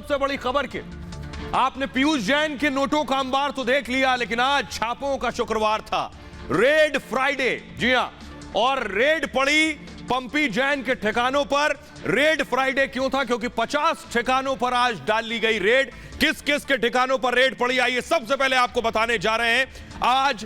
सबसे बड़ी खबर के आपने पीयूष जैन के नोटों का अंबार तो देख लिया, लेकिन आज छापों का शुक्रवार था, रेड फ्राइडे। जी हां, और रेड पड़ी पंपी जैन के ठिकानों पर। रेड फ्राइडे क्यों था? क्योंकि 50 ठिकानों पर आज डाल ली गई रेड। किस किस के ठिकानों पर रेड पड़ी, आइए सबसे पहले आपको बताने जा रहे हैं। आज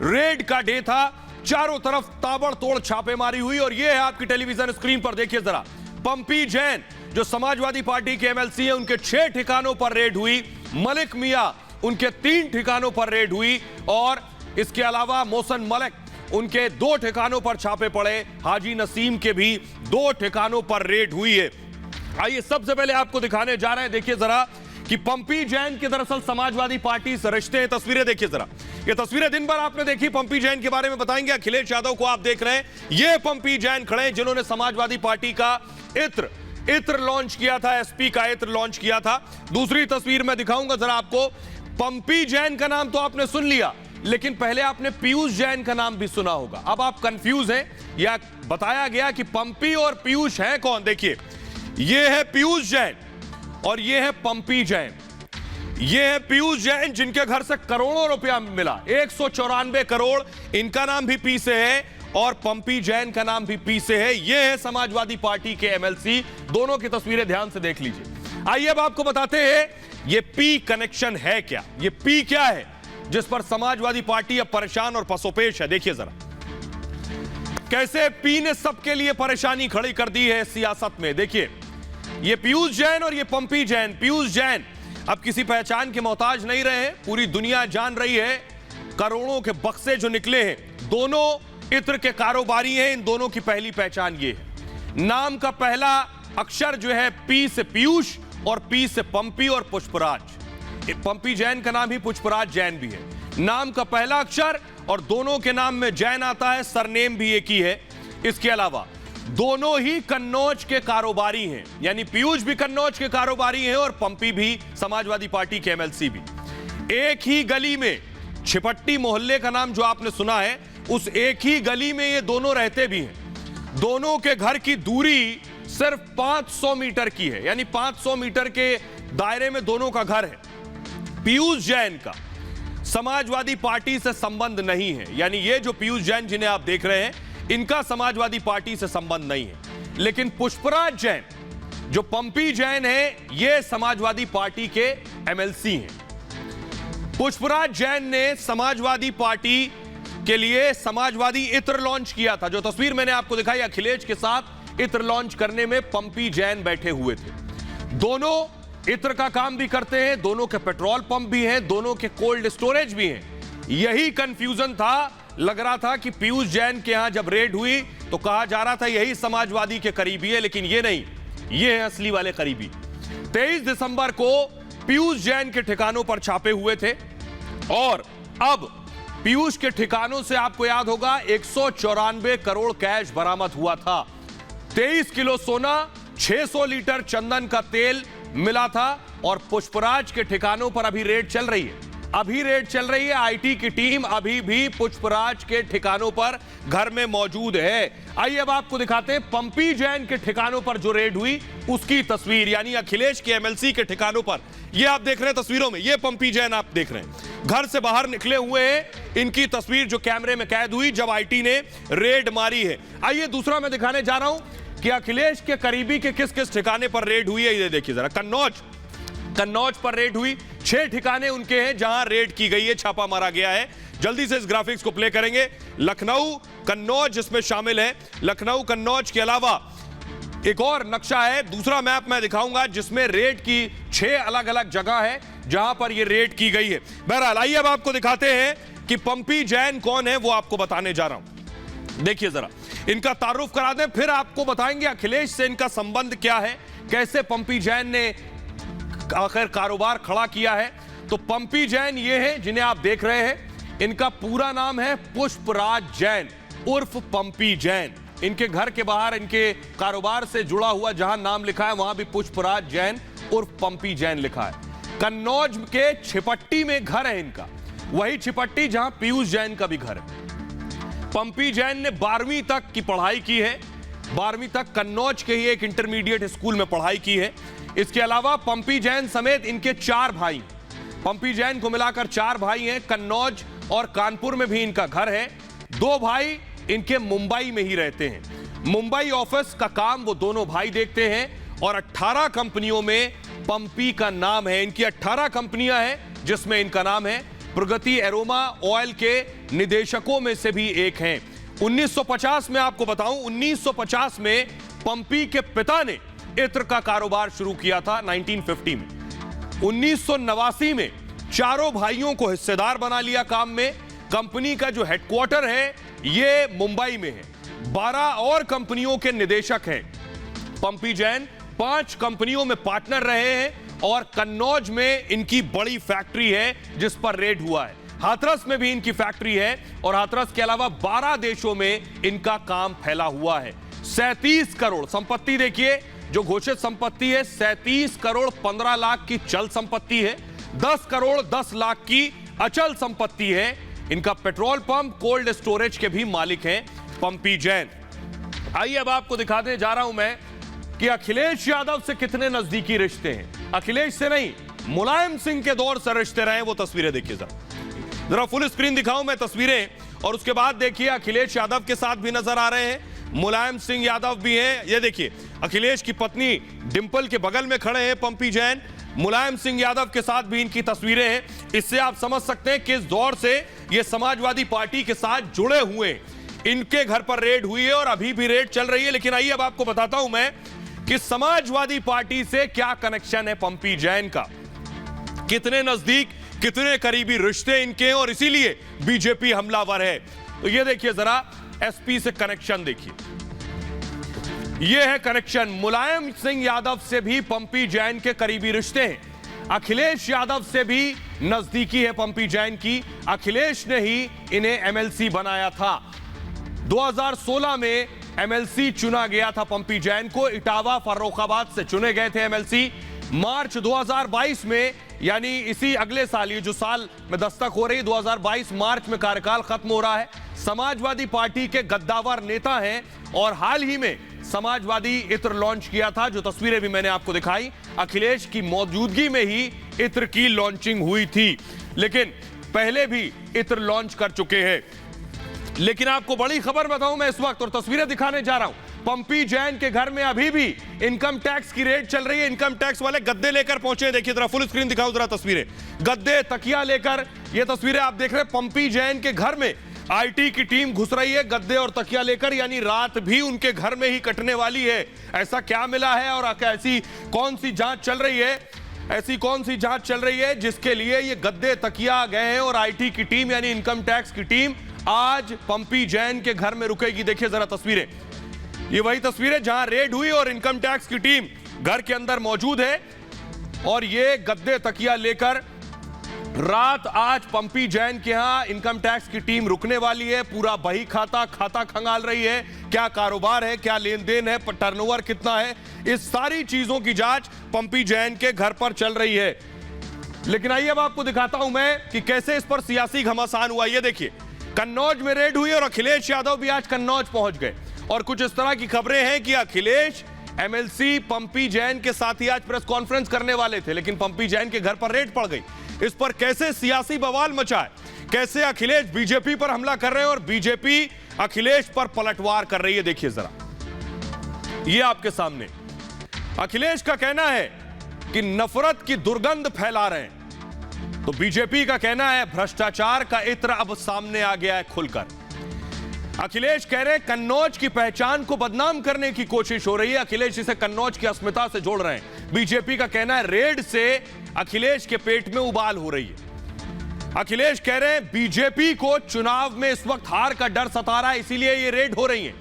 रेड का डे था, चारों तरफ ताबड़तोड़ छापेमारी हुई और यह है आपकी टेलीविजन स्क्रीन पर, देखिए जरा। पंपी जैन जो समाजवादी पार्टी के एमएलसी हैं, उनके 6 ठिकानों पर रेड हुई। मलिक मियां, उनके 3 ठिकानों पर रेड हुई और इसके अलावा मोहसिन मलिक, उनके 2 ठिकानों पर छापे पड़े। हाजी नसीम के भी 2 ठिकानों पर रेड हुई है। आइए सबसे पहले आपको दिखाने जा रहे हैं, देखिए जरा कि पंपी जैन के दरअसल समाजवादी पार्टी से रिश्ते हैं। तस्वीरें देखिए जरा, ये तस्वीरें दिन भर आपने देखी, पंपी जैन के बारे में बताएंगे। अखिलेश यादव को आप देख रहे हैं, ये पंपी जैन खड़े हैं जिन्होंने समाजवादी पार्टी का इत्र लॉन्च किया था, एसपी का इत्र लॉन्च किया था। दूसरी तस्वीर में दिखाऊंगा जरा आपको। पंपी जैन का नाम तो आपने सुन लिया, लेकिन पहले आपने पीयूष जैन का नाम भी सुना होगा। अब आप कंफ्यूज हैं, या बताया गया कि पंपी और पीयूष है कौन। देखिए, ये है पीयूष जैन और ये है पंपी जैन। ये है पीयूष जैन जिनके घर से करोड़ों रुपया मिला, 194 करोड़। इनका नाम भी पी से है और पंपी जैन का नाम भी पी से है। ये है समाजवादी पार्टी के एमएलसी। दोनों की तस्वीरें ध्यान से देख लीजिए। आइए अब आपको बताते हैं ये पी कनेक्शन है क्या, ये पी क्या है जिस पर समाजवादी पार्टी अब परेशान और पसोपेश है। देखिए जरा कैसे पी ने सबके लिए परेशानी खड़ी कर दी है सियासत में। देखिए, ये पीयूष जैन और ये पंपी जैन। पीयूष जैन अब किसी पहचान के मोहताज नहीं रहे हैं, पूरी दुनिया जान रही है। करोड़ों के बक्से जो निकले हैं, दोनों इत्र के कारोबारी हैं। इन दोनों की पहली पहचान ये है, नाम का पहला अक्षर जो है पी से पीयूष और पी से पंपी और पुष्पराज। पंपी जैन का नाम ही पुष्पराज जैन भी है, नाम का पहला अक्षर, और दोनों के नाम में जैन आता है, सरनेम भी एक ही है। इसके अलावा दोनों ही कन्नौज के कारोबारी हैं, यानी पीयूष भी कन्नौज के कारोबारी हैं और पंपी भी समाजवादी पार्टी के एमएलसी भी। एक ही गली में, छिपट्टी मोहल्ले का नाम जो आपने सुना है, उस एक ही गली में ये दोनों रहते भी हैं। दोनों के घर की दूरी सिर्फ 500 मीटर की है, यानी 500 मीटर के दायरे में दोनों का घर है। पीयूष जैन का समाजवादी पार्टी से संबंध नहीं है, यानी ये जो पीयूष जैन जिन्हें आप देख रहे हैं, इनका समाजवादी पार्टी से संबंध नहीं है। लेकिन पुष्पराज जैन जो पंपी जैन है, ये समाजवादी पार्टी के एमएलसी हैं। पुष्पराज जैन ने समाजवादी पार्टी के लिए समाजवादी इत्र लॉन्च किया था। जो तस्वीर मैंने आपको दिखाई, अखिलेश के साथ इत्र लॉन्च करने में पंपी जैन बैठे हुए थे। दोनों इत्र का काम भी करते हैं, दोनों के पेट्रोल पंप भी हैं, दोनों के कोल्ड स्टोरेज भी हैं। यही कंफ्यूजन था, लग रहा था कि पीयूष जैन के यहां जब रेड हुई तो कहा जा रहा था यही समाजवादी के करीबी है, लेकिन ये नहीं, ये है असली वाले करीबी। 23 दिसंबर को पीयूष जैन के ठिकानों पर छापे हुए थे और अब पीयूष के ठिकानों से आपको याद होगा 194 करोड़ कैश बरामद हुआ था। 23 किलो सोना, 600 लीटर चंदन का तेल मिला था। और पुष्पराज के ठिकानों पर अभी रेड चल रही है, अभी रेड चल रही है। आईटी की टीम अभी भी पुष्पराज के ठिकानों पर घर में मौजूद है। आइए अब आपको दिखाते हैं पंपी जैन के ठिकानों पर जो रेड हुई उसकी तस्वीर, यानी अखिलेश के एमएलसी के ठिकानों पर। ये आप देख रहे हैं तस्वीरों में, ये पंपी जैन आप देख रहे हैं, घर से बाहर निकले हुए हैं। इनकी तस्वीर जो कैमरे में कैद हुई जब आईटी ने रेड मारी है। आइए दूसरा मैं दिखाने जा रहा हूं कि अखिलेश के करीबी के किस किस ठिकाने पर रेड हुई है। ये देखिए जरा, कन्नौज पर रेड हुई। 6 ठिकाने उनके हैं जहां रेड की गई है, छापा मारा गया है। जल्दी से इस ग्राफिक्स को प्ले करेंगे। लखनऊ, कन्नौज इसमें शामिल है। लखनऊ, कन्नौज के अलावा एक और नक्शा है, दूसरा मैप मैं दिखाऊंगा जिसमें रेड की 6 अलग अलग जगह है जहां पर यह रेड की गई है। बहरहाल आइए अब आपको दिखाते हैं कि पंपी जैन कौन है, वो आपको बताने जा रहा हूं। देखिए जरा, इनका तारुफ करा दें, फिर आपको बताएंगे अखिलेश से इनका संबंध क्या है, कैसे पंपी जैन ने आखिर कारोबार खड़ा किया है। तो पंपी जैन ये हैं जिन्हें आप देख रहे हैं, इनका पूरा नाम है पुष्पराज जैन उर्फ पंपी जैन। इनके घर के बाहर इनके कारोबार से जुड़ा हुआ जहां नाम लिखा है वहां भी पुष्पराज जैन उर्फ पंपी जैन लिखा है। कन्नौज के छिपट्टी में घर है इनका, वही छिपट्टी जहां पीयूष जैन का भी घर है। पंपी जैन ने 12वीं तक की पढ़ाई की है, 12वीं तक कन्नौज के ही एक इंटरमीडिएट स्कूल में पढ़ाई की है। इसके अलावा पंपी जैन समेत इनके 4 भाई, पंपी जैन को मिलाकर 4 भाई हैं। कन्नौज और कानपुर में भी इनका घर है। 2 भाई इनके मुंबई में ही रहते हैं। मुंबई ऑफिस का काम वो दोनों भाई देखते हैं और 18 कंपनियों में पंपी का नाम है। इनकी 18 कंपनियां हैं जिसमें इनका नाम है। प्रगति एरोमा ऑयल के निदेशकों में से भी एक हैं। 1950 में आपको बताऊं, 1950 में पंपी के पिता ने इत्र का कारोबार शुरू किया था 1950 में। 1989 में चारों भाइयों को हिस्सेदार बना लिया काम में। कंपनी का जो हेडक्वार्टर है ये मुंबई में है। 12 और कंपनियों के निदेशक हैं। पंपी जैन 5 कंपनियों में पार्टनर रहे हैं और कन्नौज में इनकी बड़ी फैक्ट्री है जिस पर रेड हुआ है। हाथरस में भी इनकी फैक्ट्री है और हाथरस के अलावा 12 देशों में इनका काम फैला हुआ है। 37 करोड़ संपत्ति, देखिए जो घोषित संपत्ति है 37 करोड़ 15 लाख की चल संपत्ति है, 10 करोड़ 10 लाख की अचल संपत्ति है। इनका पेट्रोल पंप, कोल्ड स्टोरेज के भी मालिक हैं पंपी जैन। आइए अब आपको दिखाने जा रहा हूं मैं कि अखिलेश यादव से कितने नजदीकी रिश्ते हैं। अखिलेश से नहीं, मुलायम सिंह के दौर से रिश्ते रहे। वो तस्वीरें देखिए जरा फुल स्क्रीन दिखाऊं मैं तस्वीरें, और उसके बाद देखिए अखिलेश यादव के साथ भी नजर आ रहे हैं, मुलायम सिंह यादव भी हैं। ये देखिए अखिलेश की पत्नी डिंपल के बगल में खड़े हैं पंपी जैन। मुलायम सिंह यादव के साथ भी इनकी तस्वीरें हैं। इससे आप समझ सकते हैं कि इस दौर से ये समाजवादी पार्टी के साथ जुड़े हुए। इनके घर पर रेड हुई है और अभी भी रेड चल रही है। लेकिन आइए अब आपको बताता हूं मैं कि समाजवादी पार्टी से क्या कनेक्शन है पंपी जैन का, कितने नजदीक, कितने करीबी रिश्ते इनके, और इसीलिए बीजेपी हमलावर है। तो ये देखिए जरा एसपी से कनेक्शन देखिए, ये है कनेक्शन। मुलायम सिंह यादव से भी पंपी जैन के करीबी रिश्ते हैं। अखिलेश यादव से भी नजदीकी है पंपी जैन की। अखिलेश ने ही इन्हें एमएलसी बनाया था। 2016 में एमएलसी चुना गया था पंपी जैन को। इटावा फर्रुखाबाद से चुने गए थे एमएलसी। मार्च 2022 में, यानी इसी अगले साल, ये जो साल में दस्तक हो रही 2022 मार्च में कार्यकाल खत्म हो रहा है। समाजवादी पार्टी के गद्दावर नेता हैं और हाल ही में समाजवादी इत्र लॉन्च किया था, जो तस्वीरें भी मैंने आपको दिखाई। अखिलेश की मौजूदगी में ही इत्र की लॉन्चिंग हुई थी, लेकिन पहले भी इत्र लॉन्च कर चुके हैं। लेकिन आपको बड़ी खबर बताऊं मैं इस वक्त, और तस्वीरें दिखाने जा रहा हूं। पंपी जैन के घर में अभी भी इनकम टैक्स की रेड चल रही है। इनकम टैक्स वाले गद्दे लेकर पहुंचे। देखिए जरा फुल स्क्रीन दिखाओ जरा तस्वीरें, गद्दे तकिया लेकर। ये तस्वीरें आप देख रहे हैं पंपी जैन के घर में आईटी की टीम घुस रही है गद्दे और तकिया लेकर, यानी रात भी उनके घर में ही कटने वाली है। ऐसा क्या मिला है और ऐसी कौन सी जांच चल रही है, ऐसी कौन सी जांच चल रही है जिसके लिए ये गद्दे तकिया गए हैं और आईटी की टीम यानी इनकम टैक्स की टीम आज पंपी जैन के घर में रुकेगी। देखिए जरा तस्वीरें, ये वही तस्वीरें जहां रेड हुई और इनकम टैक्स की टीम घर के अंदर मौजूद है और ये गद्दे तकिया लेकर रात आज पंपी जैन के यहां इनकम टैक्स की टीम रुकने वाली है। पूरा बही खाता खंगाल रही है, क्या कारोबार है, क्या लेन देन है, टर्नओवर कितना है, इस सारी चीजों की जांच पंपी जैन के घर पर चल रही है। लेकिन आइए अब आपको दिखाता हूं मैं कि कैसे इस पर सियासी घमासान हुआ। ये देखिए कन्नौज में रेड हुई और अखिलेश यादव भी आज कन्नौज पहुंच गए और कुछ इस तरह की खबरें हैं कि अखिलेश एमएलसी पंपी जैन के साथ ही आज प्रेस कॉन्फ्रेंस करने वाले थे, लेकिन पंपी जैन के घर पर रेड पड़ गई। इस पर कैसे सियासी बवाल मचा है, कैसे अखिलेश बीजेपी पर हमला कर रहे हैं और बीजेपी अखिलेश पर पलटवार कर रही है। देखिए जरा, ये आपके सामने अखिलेश का कहना है कि नफरत की दुर्गंध फैला रहे हैं, तो बीजेपी का कहना है भ्रष्टाचार का इत्र अब सामने आ गया है खुलकर। अखिलेश कह रहे हैं कन्नौज की पहचान को बदनाम करने की कोशिश हो रही है। अखिलेश इसे कन्नौज की अस्मिता से जोड़ रहे हैं। बीजेपी का कहना है रेड से अखिलेश के पेट में उबाल हो रही है। अखिलेश कह रहे हैं बीजेपी को चुनाव में इस वक्त हार का डर सता रहा है, इसीलिए ये रेड हो रही है।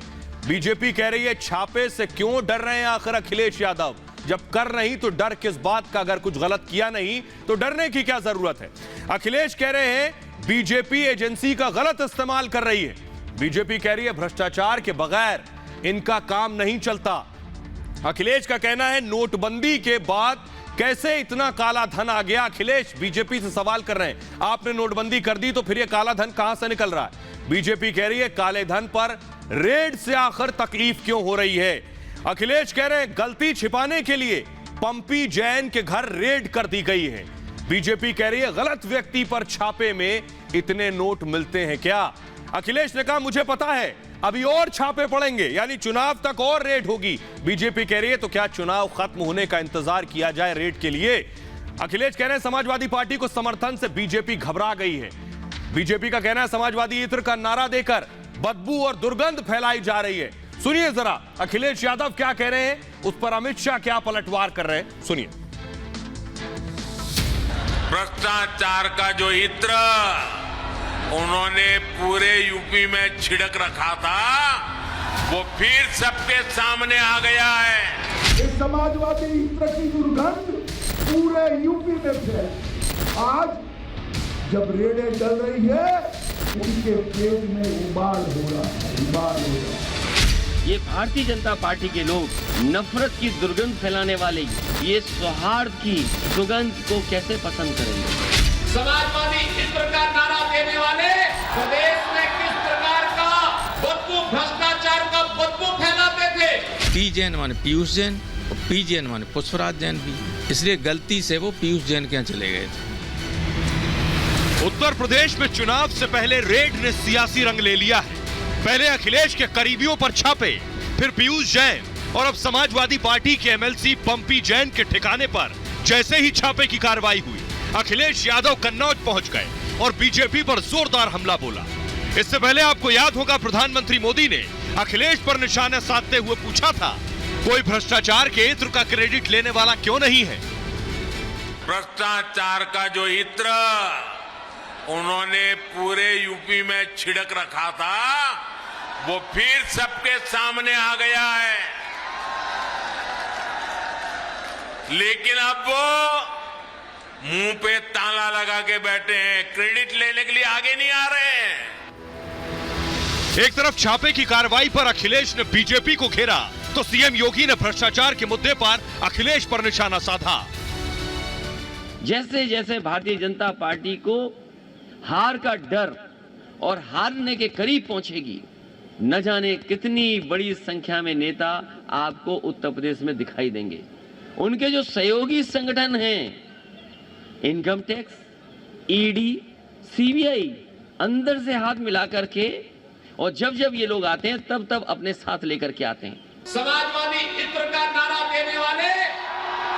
बीजेपी कह रही है छापे से क्यों डर रहे हैं आखिर अखिलेश यादव, जब कर नहीं तो डर किस बात का, अगर कुछ गलत किया नहीं तो डरने की क्या जरूरत है। अखिलेश कह रहे हैं बीजेपी एजेंसी का गलत इस्तेमाल कर रही है। बीजेपी कह रही है भ्रष्टाचार के बगैर इनका काम नहीं चलता। अखिलेश का कहना है नोटबंदी के बाद कैसे इतना काला धन आ गया। अखिलेश बीजेपी से सवाल कर रहे हैं, आपने नोटबंदी कर दी तो फिर यह काला धन कहां से निकल रहा है। बीजेपी कह रही है काले धन पर रेड से आखिर तकलीफ क्यों हो रही है। अखिलेश कह रहे हैं गलती छिपाने के लिए पंपी जैन के घर रेड कर दी गई है। बीजेपी कह रही है गलत व्यक्ति पर छापे में इतने नोट मिलते हैं क्या? अखिलेश ने कहा मुझे पता है, अभी और छापे पड़ेंगे, यानी चुनाव तक और रेड होगी। बीजेपी कह रही है तो क्या चुनाव खत्म होने का इंतजार किया जाए रेड के लिए? अखिलेश कह रहे हैं समाजवादी पार्टी को समर्थन से बीजेपी घबरा गई है। बीजेपी का कहना है समाजवादी इत्र का नारा देकर बदबू और दुर्गंध फैलाई जा रही है। सुनिए जरा अखिलेश यादव क्या कह रहे हैं, उस पर अमित शाह क्या पलटवार कर रहे हैं, सुनिए। भ्रष्टाचार का जो इत्र उन्होंने पूरे यूपी में छिड़क रखा था, वो फिर सबके सामने आ गया है। इस समाजवादी इत्र की दुर्गंध पूरे यूपी में फैल, आज जब रेडें चल रही है उनके पेट में उबाल हो रहा है, उबाल हो रहा है। ये भारतीय जनता पार्टी के लोग नफरत की दुर्गंध फैलाने वाले ये सौहार्द की सुगंध को कैसे पसंद करेंगे? समाजवादी इत्र का नारा देने वाले प्रदेश में किस प्रकार का बदबू, भ्रष्टाचार का बदबू फैलाते थे? पी जैन माने पीयूष जैन और पी जैन माने पुष्पराज जैन भी, इसलिए गलती से वो पीयूष जैन के यहाँ चले गए थे। उत्तर प्रदेश में चुनाव से पहले रेड ने सियासी रंग ले लिया है। पहले अखिलेश के करीबियों पर छापे, फिर पीयूष जैन और अब समाजवादी पार्टी के एमएलसी पंपी जैन के ठिकाने पर जैसे ही छापे की कार्रवाई हुई, अखिलेश यादव कन्नौज पहुंच गए और बीजेपी पर जोरदार हमला बोला। इससे पहले आपको याद होगा प्रधानमंत्री मोदी ने अखिलेश पर निशाना साधते हुए पूछा था, कोई भ्रष्टाचार के इत्र का क्रेडिट लेने वाला क्यों नहीं है? भ्रष्टाचार का जो इत्र उन्होंने पूरे यूपी में छिड़क रखा था, वो फिर सबके सामने आ गया है। लेकिन अब वो मुंह पे ताला लगा के बैठे हैं, क्रेडिट लेने के लिए आगे नहीं आ रहे हैं। एक तरफ छापे की कार्रवाई पर अखिलेश ने बीजेपी को घेरा, तो सीएम योगी ने भ्रष्टाचार के मुद्दे पर अखिलेश पर निशाना साधा। जैसे जैसे भारतीय जनता पार्टी को हार का डर और हारने के करीब पहुंचेगी, न जाने कितनी बड़ी संख्या में नेता आपको उत्तर प्रदेश में दिखाई देंगे। उनके जो सहयोगी संगठन हैं, इनकम टैक्स, ईडी, सीबीआई, अंदर से हाथ मिला करके, और जब जब ये लोग आते हैं तब तब अपने साथ लेकर के आते हैं। समाजवादी इत्र का नारा देने वाले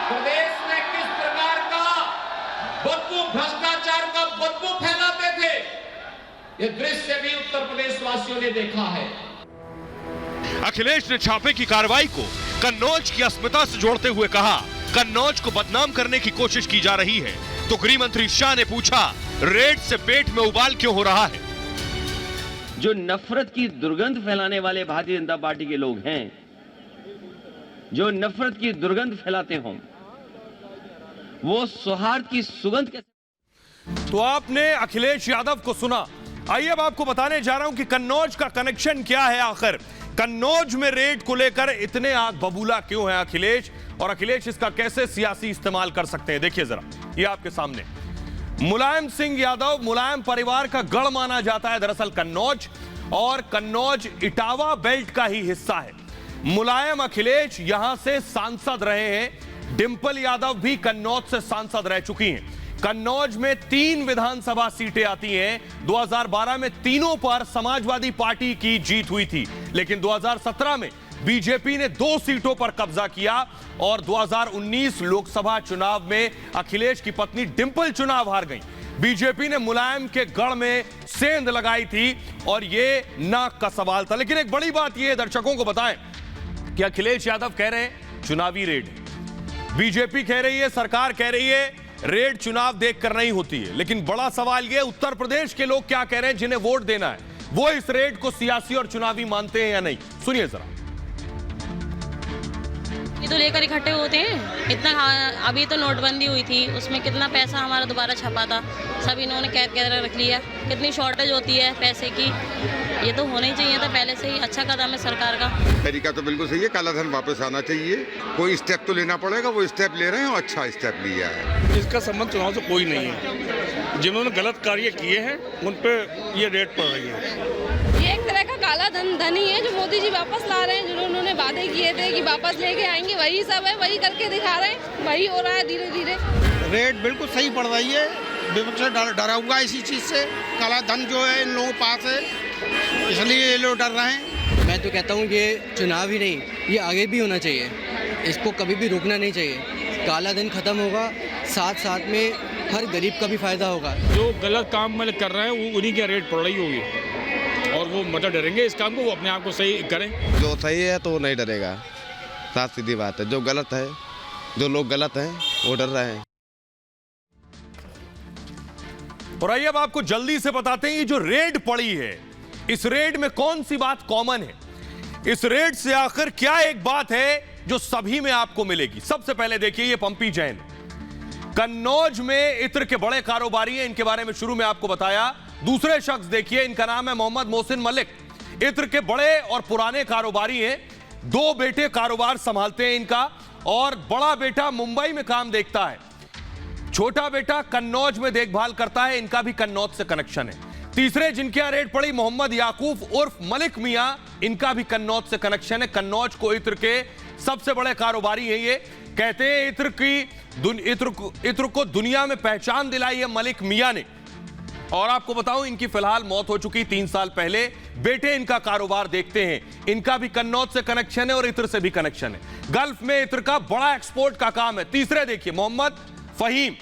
प्रदेश में किस प्रकार का बदबू, भ्रष्टाचार का बदबू फैलाते थे, ये दृश्य भी उत्तर प्रदेश वासियों ने देखा है। अखिलेश ने छापे की कार्रवाई को कन्नौज की अस्मिता से जोड़ते हुए कहा, कन्नौज को बदनाम करने की कोशिश की जा रही है। तो गृह मंत्री शाह ने पूछा, रेड से पेट में उबाल क्यों हो रहा है? जो नफरत की दुर्गंध फैलाने वाले भारतीय जनता पार्टी के लोग हैं, जो नफरत की दुर्गंध फैलाते हों, वो सौहार्द की सुगंध कैसे? तो आपने अखिलेश यादव को सुना। आइए अब आपको बताने जा रहा हूं कि कन्नौज का कनेक्शन क्या है। आखिर कन्नौज में रेड को लेकर इतने आग बबूला क्यों है अखिलेश, और अखिलेश इसका कैसे सियासी इस्तेमाल कर सकते हैं? देखिए जरा, ये आपके सामने। मुलायम सिंह यादव मुलायम परिवार का गढ़ माना जाता है दरअसल कन्नौज, और कन्नौज इटावा बेल्ट का ही हिस्सा है। मुलायम अखिलेश यहां से सांसद रहे हैं, डिंपल यादव भी कन्नौज से सांसद रह चुकी हैं। कन्नौज में 3 विधानसभा सीटें आती हैं। 2012 में तीनों पर समाजवादी पार्टी की जीत हुई थी, लेकिन 2017 में बीजेपी ने 2 सीटों पर कब्जा किया, और 2019 लोकसभा चुनाव में अखिलेश की पत्नी डिंपल चुनाव हार गई। बीजेपी ने मुलायम के गढ़ में सेंध लगाई थी, और यह नाक का सवाल था। लेकिन एक बड़ी बात यह दर्शकों को बताएं कि अखिलेश यादव कह रहे हैं चुनावी रेड, बीजेपी कह रही है, सरकार कह रही है रेड चुनाव देखकर नहीं होती है। लेकिन बड़ा सवाल यह, उत्तर प्रदेश के लोग क्या कह रहे हैं जिन्हें वोट देना है, वो इस रेड को सियासी और चुनावी मानते हैं या नहीं? सुनिए जरा। ये तो लेकर इकट्ठे होते हैं इतना। अभी तो नोटबंदी हुई थी, उसमें कितना पैसा हमारा दोबारा छपा था, सब इन्होंने कैद कर रख लिया। कितनी शॉर्टेज होती है पैसे की, ये तो होना ही चाहिए था पहले से ही। अच्छा कदम है सरकार का। तरीका तो बिल्कुल सही है, काला धन वापस आना चाहिए। कोई स्टेप तो लेना पड़ेगा, वो स्टेप ले रहे हैं और अच्छा स्टेप लिया है। इसका संबंध चुनाव से कोई नहीं है। जिन्होंने गलत कार्य किए हैं उन पे ये रेड पड़ रही है। ये एक तरह का काला धन ही है जो मोदी जी वापस ला रहे हैं, जिन्होंने वादे किए थे कि वापस लेके आएंगे, वही सब है, वही करके दिखा रहे हैं, वही हो रहा है धीरे धीरे। रेट बिल्कुल सही पड़ रही है, विपक्ष डरा हुआ है इसी चीज़ से, काला धन जो है इन लोगों के पास है, इसलिए ये लोग डर रहे हैं। मैं तो कहता हूँ ये चुनाव ही नहीं, ये आगे भी होना चाहिए, इसको कभी भी रुकना नहीं चाहिए। काला धन खत्म होगा, साथ साथ में हर गरीब का भी फायदा होगा। जो गलत काम मतलब कर रहे हैं वो उन्हीं की रेट पड़ रही होगी और वो मतलब डरेंगे इस काम को, वो अपने आप को सही करें। जो सही है तो वो नहीं डरेगा, साफ सीधी बात है। जो गलत है, जो लोग गलत हैं वो डर रहे हैं। और आइए अब आपको जल्दी से बताते हैं, ये जो रेड पड़ी है, इस रेड में कौन सी बात कॉमन है, इस रेड से आखिर क्या एक बात है जो सभी में आपको मिलेगी। सबसे पहले देखिए, ये पंपी जैन कन्नौज में इत्र के बड़े कारोबारी हैं, इनके बारे में शुरू में आपको बताया। दूसरे शख्स देखिए, इनका नाम है मोहम्मद मोहसिन मलिक, इत्र के बड़े और पुराने कारोबारी हैं। 2 बेटे कारोबार संभालते हैं इनका, और बड़ा बेटा मुंबई में काम देखता है, छोटा बेटा कन्नौज में देखभाल करता है, इनका भी कन्नौज से कनेक्शन है। तीसरे जिनके यहां रेड पड़ी, मोहम्मद याकूब उर्फ मलिक मियां, इनका भी कन्नौज से कनेक्शन है। कन्नौज को इत्र के सबसे बड़े कारोबारी हैं ये। कहते हैं इत्र को दुनिया में पहचान दिलाई है मलिक मियां ने। और आपको बताऊं, इनकी फिलहाल मौत हो चुकी 3 साल पहले। बेटे इनका कारोबार देखते हैं, इनका भी कन्नौज से कनेक्शन है और इत्र से भी कनेक्शन है। गल्फ में इत्र का बड़ा एक्सपोर्ट का काम है। तीसरे देखिए, मोहम्मद फहीम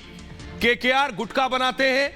KKR गुटखा बनाते हैं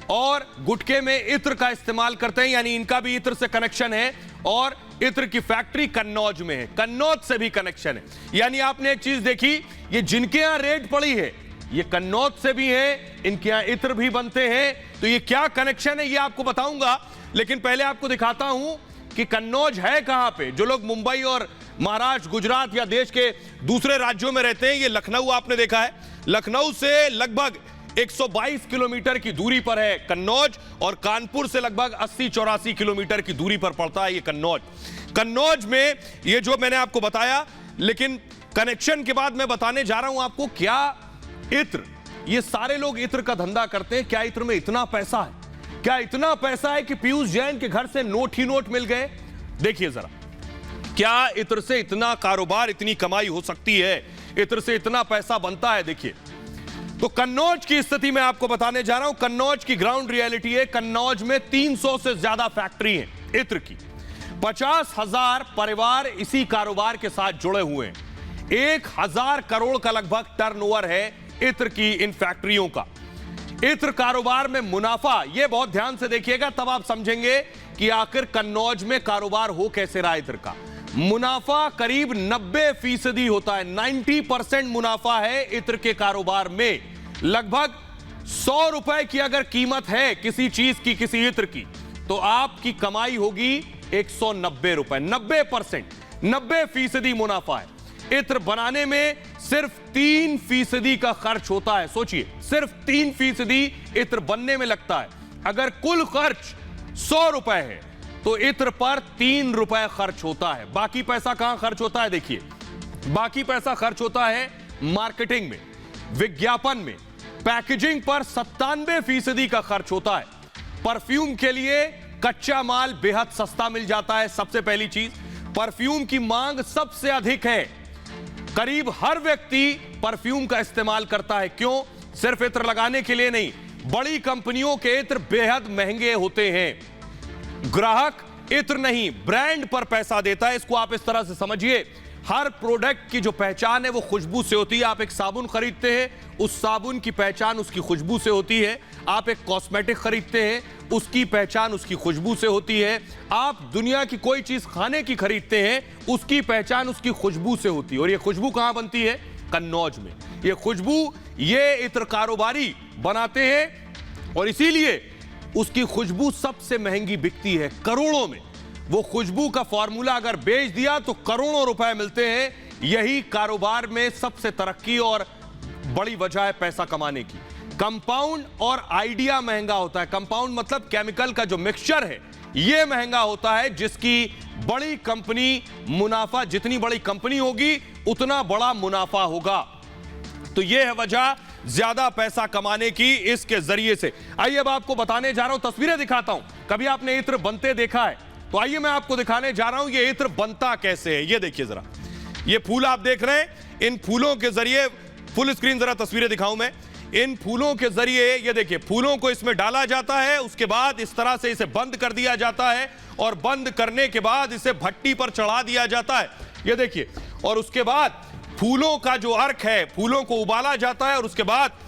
और गुटखे में इत्र का इस्तेमाल करते हैं, यानी इनका भी इत्र से कनेक्शन है। और इत्र की फैक्ट्री कन्नौज में है, कन्नौज से भी कनेक्शन है। यानी आपने एक चीज देखी, ये जिनके यहां रेड पड़ी है ये कन्नौज से भी है, इनके यहां इत्र भी बनते हैं। तो ये क्या कनेक्शन है ये आपको बताऊंगा, लेकिन पहले आपको दिखाता हूं कि कन्नौज है कहां पे। जो लोग मुंबई और महाराष्ट्र, गुजरात या देश के दूसरे राज्यों में रहते हैं, ये लखनऊ आपने देखा है, लखनऊ से लगभग 122 किलोमीटर की दूरी पर है कन्नौज, और कानपुर से लगभग 80-84 किलोमीटर की दूरी पर पड़ता है ये कन्नौज। कन्नौज में ये जो मैंने आपको बताया, लेकिन कनेक्शन के बाद मैं बताने जा रहा हूं आपको क्या इत्र, ये सारे लोग इत्र का धंधा करते हैं। क्या इत्र में इतना पैसा है, क्या इतना पैसा है कि पीयूष जैन के घर से नोट ही नोट मिल गए? देखिए जरा, क्या इत्र से इतना कारोबार, इतनी कमाई हो सकती है, इत्र से इतना पैसा बनता है? देखिए, तो कन्नौज की स्थिति मैं आपको बताने जा रहा हूं। कन्नौज की ग्राउंड रियलिटी है, कन्नौज में 300 से ज्यादा फैक्ट्री हैं इत्र की, 50,000 परिवार इसी कारोबार के साथ जुड़े हुए हैं, 1,000 करोड़ का लगभग टर्नओवर है इत्र की इन फैक्ट्रियों का। इत्र कारोबार में मुनाफा, यह बहुत ध्यान से देखिएगा, तब आप समझेंगे कि आखिर कन्नौज में कारोबार हो कैसे रहा। इत्र का मुनाफा करीब 90% होता है, 90% मुनाफा है इत्र के कारोबार में। लगभग 100 रुपए की अगर कीमत है किसी चीज की, किसी इत्र की, तो आपकी कमाई होगी 190 रुपए। 90%, 90% मुनाफा है। इत्र बनाने में सिर्फ 3% का खर्च होता है। सोचिए, सिर्फ 3% इत्र बनने में लगता है। अगर कुल खर्च 100 रुपए है तो इत्र पर 3 रुपए खर्च होता है। बाकी पैसा कहां खर्च होता है? देखिए, बाकी पैसा खर्च होता है मार्केटिंग में, विज्ञापन में, पैकेजिंग पर 97% का खर्च होता है। परफ्यूम के लिए कच्चा माल बेहद सस्ता मिल जाता है। सबसे पहली चीज, परफ्यूम की मांग सबसे अधिक है, करीब हर व्यक्ति परफ्यूम का इस्तेमाल करता है। क्यों? सिर्फ इत्र लगाने के लिए नहीं, बड़ी कंपनियों के इत्र बेहद महंगे होते हैं। ग्राहक इत्र नहीं, ब्रांड पर पैसा देता है। इसको आप इस तरह से समझिए, हर प्रोडक्ट की जो पहचान है वो खुशबू से होती है। आप एक साबुन खरीदते हैं, उस साबुन की पहचान उसकी खुशबू से होती है। आप एक कॉस्मेटिक खरीदते हैं, उसकी पहचान उसकी खुशबू से होती है। आप दुनिया की कोई चीज खाने की खरीदते हैं, उसकी पहचान उसकी खुशबू से होती है। और ये खुशबू कहां बनती है? कन्नौज में। ये खुशबू ये इत्र कारोबारी बनाते हैं और इसीलिए उसकी खुशबू सबसे महंगी बिकती है, करोड़ों में। वो खुशबू का फॉर्मूला अगर बेच दिया तो करोड़ों रुपए मिलते हैं। यही कारोबार में सबसे तरक्की और बड़ी वजह है पैसा कमाने की। कंपाउंड और आइडिया महंगा होता है। कंपाउंड मतलब केमिकल का जो मिक्सचर है, यह महंगा होता है, जिसकी बड़ी कंपनी मुनाफा, जितनी बड़ी कंपनी होगी उतना बड़ा मुनाफा होगा। तो यह है वजह ज्यादा पैसा कमाने की इसके जरिए से। आइए अब आपको बताने जा रहा हूं, तस्वीरें दिखाता हूं। कभी आपने इत्र बनते देखा है? तो आइए मैं आपको दिखाने जा रहा हूं ये इत्र बनता कैसे है। ये देखिए जरा। ये फूल आप देख रहे हैं, इन फूलों के जरिए, फुल स्क्रीन जरा तस्वीरें दिखाऊं मैं, इन फूलों के जरिए ये देखिए फूलों को इसमें डाला जाता है, उसके बाद इस तरह से इसे बंद कर दिया जाता है और बंद करने के बाद इसे भट्टी पर चढ़ा दिया जाता है, ये देखिए। और उसके बाद फूलों का जो अर्क है, फूलों को उबाला जाता है और उसके बाद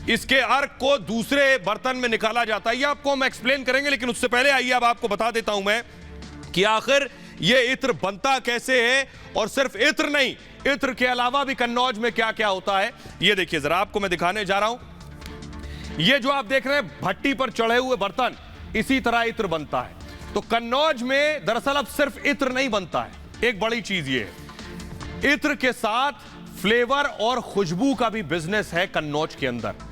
इसके अर्क को दूसरे बर्तन में निकाला जाता है। ये आपको हम एक्सप्लेन करेंगे, लेकिन उससे पहले आइए अब आपको बता देता हूं मैं कि आखिर ये इत्र बनता कैसे है, और सिर्फ इत्र नहीं, इत्र के अलावा भी कन्नौज में क्या क्या होता है ये देखिए जरा, आपको मैं दिखाने जा रहा हूं। ये जो आप देख रहे हैं भट्टी पर चढ़े हुए बर्तन, इसी तरह इत्र बनता है। तो कन्नौज में दरअसल अब सिर्फ इत्र नहीं बनता है, एक बड़ी चीज ये है, इत्र के साथ फ्लेवर और खुशबू का भी बिजनेस है कन्नौज के अंदर।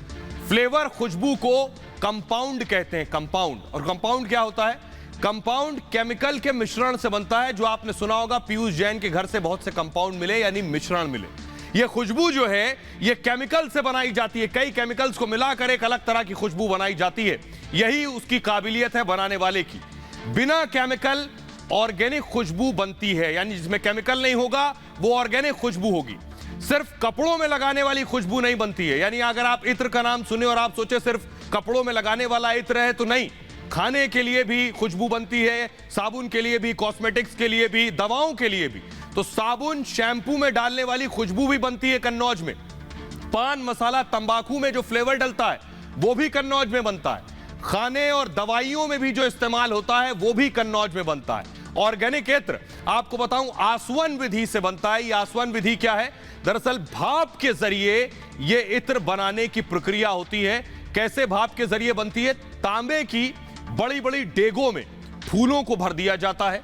फ्लेवर, खुशबू को कंपाउंड कहते हैं, कंपाउंड। और कंपाउंड क्या होता है? कंपाउंड केमिकल के मिश्रण से बनता है, जो आपने सुना होगा पीयूष जैन के घर से बहुत से कंपाउंड मिले यानी मिश्रण मिले। ये खुशबू जो है ये केमिकल से बनाई जाती है, कई केमिकल्स को मिलाकर एक अलग तरह की खुशबू बनाई जाती है, यही उसकी काबिलियत है बनाने वाले की। बिना केमिकल ऑर्गेनिक खुशबू बनती है, यानी जिसमें केमिकल नहीं होगा वो ऑर्गेनिक खुशबू होगी। सिर्फ कपड़ों में लगाने वाली खुशबू नहीं बनती है, यानी अगर आप इत्र का नाम सुने और आप सोचे सिर्फ कपड़ों में लगाने वाला इत्र है, तो नहीं, खाने के लिए भी खुशबू बनती है, साबुन के लिए भी, कॉस्मेटिक्स के लिए भी, दवाओं के लिए भी। तो साबुन, शैम्पू में डालने वाली खुशबू भी बनती है कन्नौज में। पान मसाला, तंबाकू में जो फ्लेवर डलता है वो भी कन्नौज में बनता है। खाने और दवाइयों में भी जो इस्तेमाल होता है वो भी कन्नौज में बनता है। ऑर्गेनिक इत्र आपको बताऊं आसवन विधि से बनता है। ये आसवन विधि क्या है? दरअसल भाप के जरिए ये इत्र बनाने की प्रक्रिया होती है। कैसे भाप के जरिए बनती है? तांबे की बड़ी बड़ी डेगों में फूलों को भर दिया जाता है।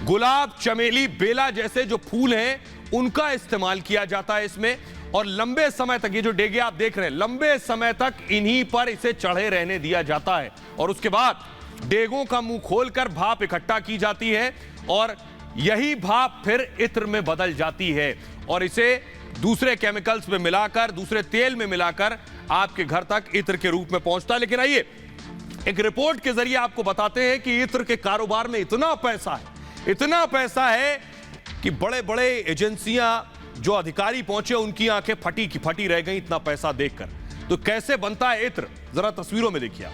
गुलाब, चमेली, बेला जैसे जो फूल हैं उनका इस्तेमाल किया जाता है इसमें, और लंबे समय तक ये जो डेगे आप देख रहे हैं, लंबे समय तक इन्हीं पर इसे चढ़े रहने दिया जाता है। और उसके बाद डेगों का मुंह खोलकर भाप इकट्ठा की जाती है और यही भाप फिर इत्र में बदल जाती है और इसे दूसरे केमिकल्स में मिलाकर, दूसरे तेल में मिलाकर आपके घर तक इत्र के रूप में पहुंचता है। लेकिन आइए एक रिपोर्ट के जरिए आपको बताते हैं कि इत्र के कारोबार में इतना पैसा है कि बड़े बड़े एजेंसियां, जो अधिकारी पहुंचे उनकी आंखें फटी की फटी रह गई इतना पैसा देखकर। तो कैसे बनता है इत्र, जरा तस्वीरों में देखिए आप।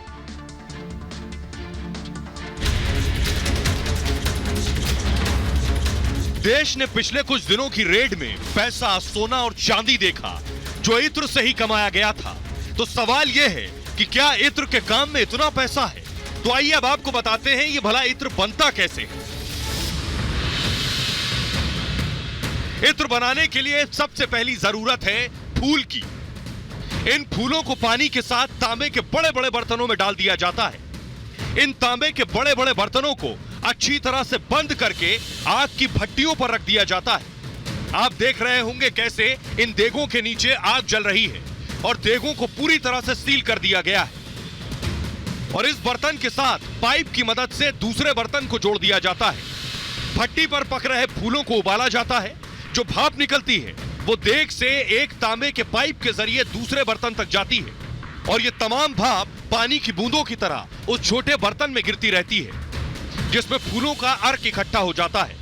देश ने पिछले कुछ दिनों की रेड में पैसा, सोना और चांदी देखा जो इत्र से ही कमाया गया था। तो सवाल यह है कि क्या इत्र के काम में इतना पैसा है? तो आइए अब आपको बताते हैं ये भला इत्र बनता कैसे है। इत्र बनाने के लिए सबसे पहली जरूरत है फूल की। इन फूलों को पानी के साथ तांबे के बड़े बड़े बर्तनों में डाल दिया जाता है। इन तांबे के बड़े बड़े बर्तनों को अच्छी तरह से बंद करके आग की भट्टियों पर रख दिया जाता है। आप देख रहे होंगे कैसे इन देगों के नीचे आग जल रही है और देगों को पूरी तरह से सील कर दिया गया है। और इस बर्तन के साथ पाइप की मदद से दूसरे बर्तन को जोड़ दिया जाता है। भट्टी पर पक रहे फूलों को उबाला जाता है। जो भाप निकलती है वो देग से एक तांबे के पाइप के जरिए दूसरे बर्तन तक जाती है और ये तमाम भाप पानी की बूंदों की तरह उस छोटे बर्तन में गिरती रहती है, जिसमें फूलों का अर्क इकट्ठा हो जाता है।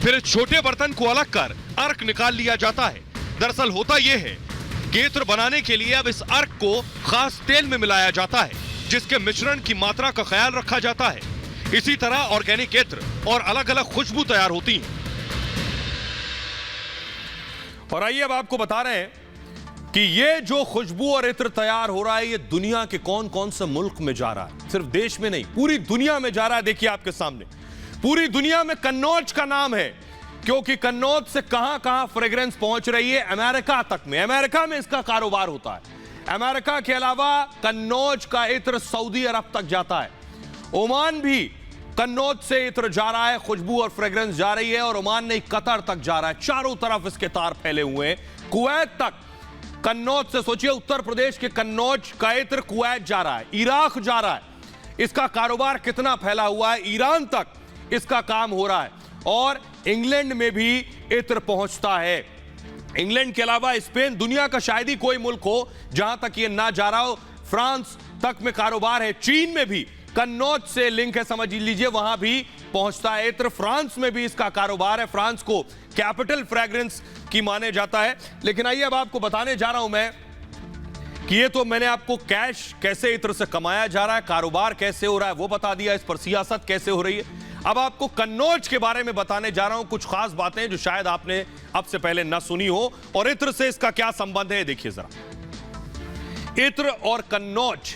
फिर इस छोटे बर्तन को अलग कर अर्क निकाल लिया जाता है। दरअसल होता यह है कि इत्र बनाने के लिए अब इस अर्क को खास तेल में मिलाया जाता है, जिसके मिश्रण की मात्रा का ख्याल रखा जाता है। इसी तरह ऑर्गेनिक इत्र और अलग अलग खुशबू तैयार होती है। और आइए अब आपको बता रहे हैं कि ये जो खुशबू और इत्र तैयार हो रहा है ये दुनिया के कौन कौन से मुल्क में जा रहा है। सिर्फ देश में नहीं, पूरी दुनिया में जा रहा है। देखिए आपके सामने पूरी दुनिया में कन्नौज का नाम है, क्योंकि कन्नौज से कहां कहां फ्रेग्रेंस पहुंच रही है, अमेरिका तक में। अमेरिका में इसका कारोबार होता है। अमेरिका के अलावा कन्नौज का इत्र सऊदी अरब तक जाता है। ओमान भी कन्नौज से इत्र जा रहा है, खुशबू और फ्रेग्रेंस जा रही है। और ओमान नहीं, कतर तक जा रहा है। चारों तरफ इसके तार फैले हुए हैं। कुवैत तक कन्नौज से, सोचिए उत्तर प्रदेश के कन्नौज का इत्र कुवैत जा रहा है, इराक जा रहा है। इसका कारोबार कितना फैला हुआ है, ईरान तक इसका काम हो रहा है। और इंग्लैंड में भी इत्र पहुंचता है। इंग्लैंड के अलावा स्पेन, दुनिया का शायद ही कोई मुल्क हो जहां तक ये ना जा रहा हो। फ्रांस तक में कारोबार है। चीन में भी कन्नौज से लिंक है, समझ लीजिए, वहां भी पहुंचता है इत्र। फ्रांस में भी इसका कारोबार है, फ्रांस को कैपिटल फ्रेग्रेंस की माने जाता है। लेकिन आइए अब आपको बताने जा रहा हूं मैं कि ये तो मैंने आपको कैश कैसे इत्र से कमाया जा रहा है, कारोबार कैसे हो रहा है वो बता दिया, इस पर सियासत कैसे हो रही है। अब आपको कन्नौज के बारे में बताने जा रहा हूं, कुछ खास बातें जो शायद आपने अब से पहले न सुनी हो, और इत्र से इसका क्या संबंध है देखिए जरा। इत्र और कन्नौज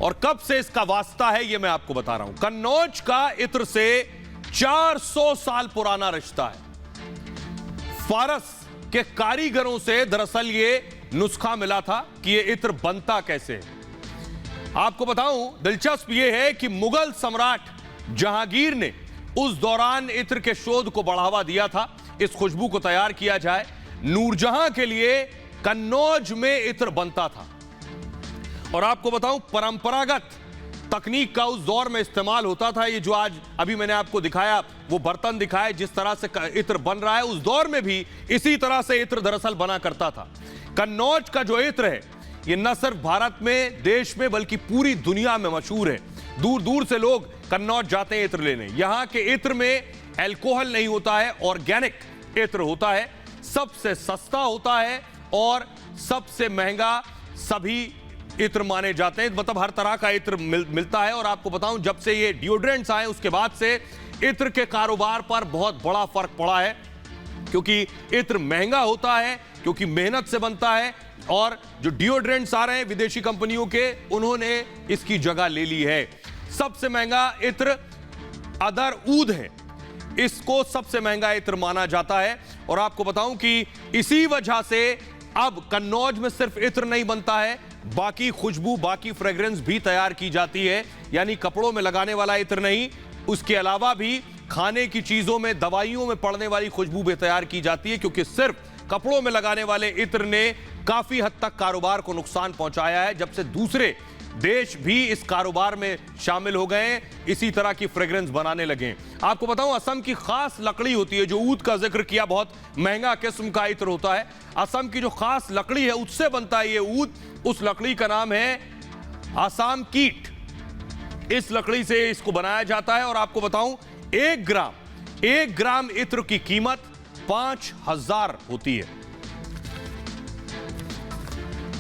और कब से इसका वास्ता है ये मैं आपको बता रहा हूं। कन्नौज का इत्र से 400 साल पुराना रिश्ता है। फारस के कारीगरों से दरअसल ये नुस्खा मिला था कि ये इत्र बनता कैसे है। आपको बताऊं, दिलचस्प ये है कि मुगल सम्राट जहांगीर ने उस दौरान इत्र के शोध को बढ़ावा दिया था, इस खुशबू को तैयार किया जाए। नूरजहां के लिए कन्नौज में इत्र बनता था। और आपको बताऊं, परंपरागत तकनीक का उस दौर में इस्तेमाल होता था। ये जो आज अभी मैंने आपको दिखाया, वो बर्तन दिखाए जिस तरह से इत्र बन रहा है, उस दौर में भी इसी तरह से इत्र दरअसल बना करता था। कन्नौज का जो इत्र है ये न सिर्फ भारत में, देश में, बल्कि पूरी दुनिया में मशहूर है। दूर दूर से लोग कन्नौज जाते हैं इत्र लेने। यहां के इत्र में अल्कोहल नहीं होता है, ऑर्गेनिक इत्र होता है, सबसे सस्ता होता है और सबसे महंगा सभी इत्र माने जाते हैं। मतलब हर तरह का इत्र मिलता है। और आपको बताऊं, जब से ये डिओड्रेंट्स आए उसके बाद से इत्र के कारोबार पर बहुत बड़ा फर्क पड़ा है, क्योंकि इत्र महंगा होता है, क्योंकि मेहनत से बनता है। और जो डिओड्रेंट्स आ रहे हैं विदेशी कंपनियों के, उन्होंने इसकी जगह ले ली है। सबसे महंगा इत्र अदर ऊद है, इसको सबसे महंगा इत्र माना जाता है। और आपको बताऊं कि इसी वजह से अब कन्नौज में सिर्फ इत्र नहीं बनता है, बाकी खुशबू, बाकी फ्रेग्रेंस भी तैयार की जाती है। यानी कपड़ों में लगाने वाला इत्र नहीं, उसके अलावा भी खाने की चीजों में, दवाइयों में पड़ने वाली खुशबू भी तैयार की जाती है। क्योंकि सिर्फ कपड़ों में लगाने वाले इत्र ने काफी हद तक कारोबार को नुकसान पहुंचाया है, जब से दूसरे देश भी इस कारोबार में शामिल हो गए, इसी तरह की फ्रेग्रेंस बनाने लगे। आपको बताऊं, असम की खास लकड़ी होती है, जो ऊद का जिक्र किया, बहुत महंगा किस्म का इत्र होता है। असम की जो खास लकड़ी है उससे बनता है ये ऊद। उस लकड़ी का नाम है असम कीट। इस लकड़ी से इसको बनाया जाता है। और आपको बताऊं, 1 ग्राम इत्र की कीमत 5000 होती है।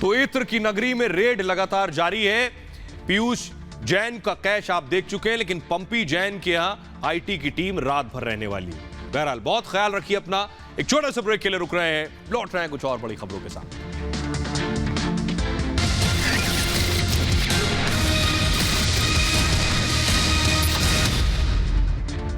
तो इत्र की नगरी में रेड लगातार जारी है। पीयूष जैन का कैश आप देख चुके हैं, लेकिन पंपी जैन के यहां आईटी की टीम रात भर रहने वाली है। बहरहाल बहुत ख्याल रखिए अपना। एक छोटे से ब्रेक के लिए रुक रहे हैं, लौट रहे हैं कुछ और बड़ी खबरों के साथ।